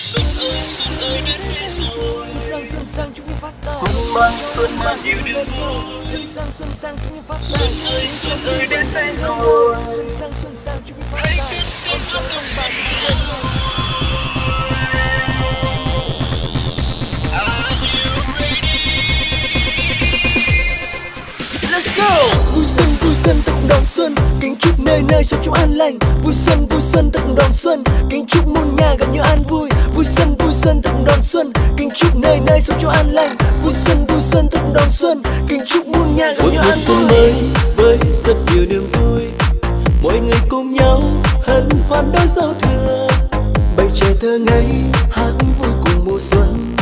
Xuân sang chúng mình phát tài. Xuân mang nhiều điều vui. Xuân sang chúng mình phát tài. Xuân ơi đến đây rồi. Xuân sang chúng mình phát tài. Con cháu ông bà cùng lên ngôi. Let's go! Vui xuân ta cùng đón xuân, kính chúc nơi nơi sống trong an lành. Vui xuân ta cùng đón xuân, kính chúc muôn nhà gặp nhau an vui. Vui xuân ta cùng đón xuân, kính chúc nơi nơi sống trong an lành. Vui xuân ta cùng đón xuân, kính chúc muôn nhà gặp nhau an vui. Một mùa xuân mới với rất nhiều niềm vui, mọi người cùng nhau hân hoan đón giao thừa. Bày trẻ thơ ngây hát vui cùng mùa xuân,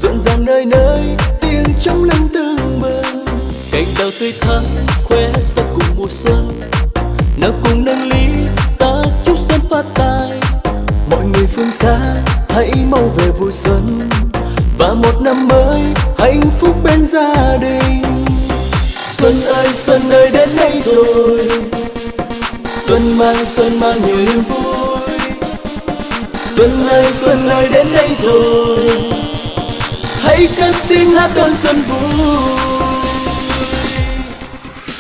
rộn ràng nơi nơi tiếng trong lưng tưng bừng. Cành đào tươi thắm khoe sắc cùng mùa xuân, nào cùng nâng ly ta chúc xuân phát tài. Mọi người phương xa hãy mau về vui xuân, và một năm mới hạnh phúc bên gia đình. Xuân ơi đến đây rồi, xuân mang nhiều niềm vui. Xuân ơi đến đây rồi, hãy cất tiếng hát đón xuân vui.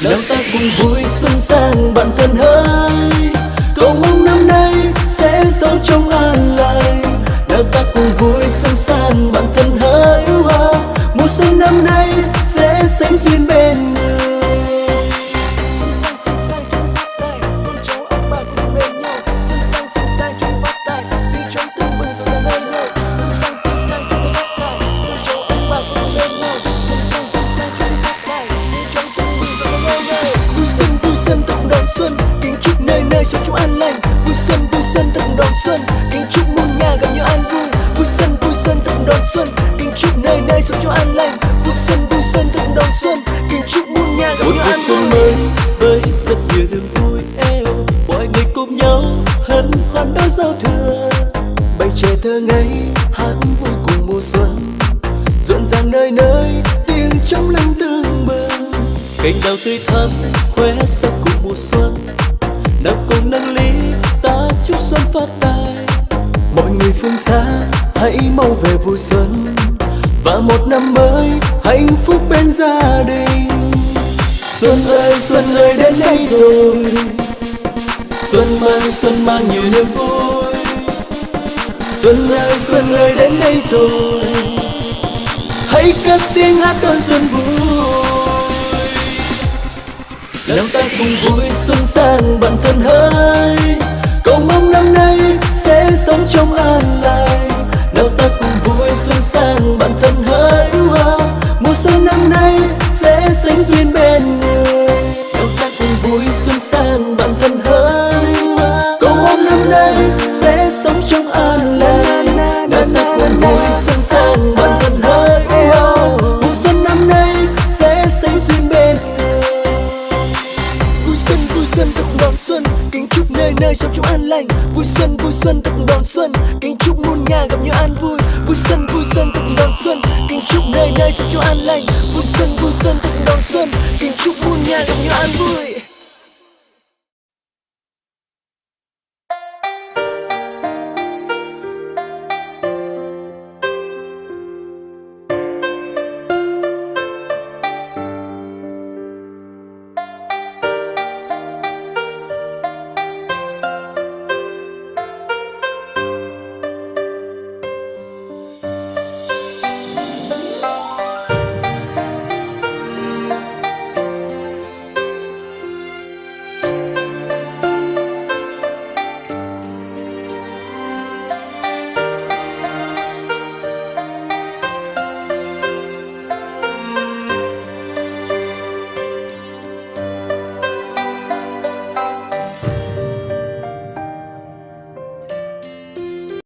Nào ta cùng vui xuân sang bản thân hỡi, cầu mong năm nay sẽ sống trong an lành. Nào ta cùng vui xuân sang bản thân hỡi, mùa xuân năm nay sẽ sánh duyên bên người. Xuân sang chúng phát tài, con cháu ông bà cùng bên nhau. Xuân sang chúng phát tài, tiếng trống tưng bừng rộn ràng nơi nơi. Xuân sang chúng phát tài, con cháu ông bà cùng bên nhau. Xuân sang chúng phát tài, tiếng trống tưng bừng rộn ràng nơi nơi. Vui xuân ta cùng đón xuân, kính chúc nơi nơi sống trong an lành. Vui xuân ta cùng đón xuân, kính chúc muôn nhà gặp nhau an vui. Vui xuân ta cùng đón xuân, kính chúc nơi nơi sống trong an lành. Vui xuân ta cùng đón xuân, kính chúc muôn nhà gặp nhau an vui. Một mùa xuân mới với rất nhiều niềm vui, mọi người cùng nhau hân hoan đón giao thừa. Bày trẻ thơ ngây hát vui cùng mùa xuân, rộn ràng nơi nơi tiếng trong lưng tưng bừng. Cành đào tươi thắm khoe sắc cùng mùa xuân, nào cùng nâng ly ta chúc xuân phát tài. Mọi người phương xa hãy mau về vui xuân, và một năm mới hạnh phúc bên gia đình. Xuân ơi đến đây rồi, xuân mang nhiều niềm vui. Xuân ơi đến đây rồi, hãy cất tiếng hát đón xuân vui. Nào ta cùng vui xuân sang bản thân hỡi, cầu mong năm nay sẽ sống trong an lành. Nào ta cùng vui xuân sang bản thân hỡi, mùa xuân năm nay sẽ sánh duyên bên người. Nào ta cùng vui xuân sang bản thân hỡi, cầu mong năm nay sẽ sống trong an lành. Nào ta cùng vui xuân sang bản thân hỡi, mùa xuân năm nay sẽ sánh duyên bên người. Vui xuân ta cùng đón xuân, kính chúc nơi nơi sống trong an lành. Vui xuân ta cùng đón xuân, kính chúc muôn nhà gặp nhau an vui. Vui xuân ta cùng đón xuân, kính chúc nơi nơi sống trong an lành. Vui xuân ta cùng đón xuân, kính chúc muôn nhà gặp nhau an vui.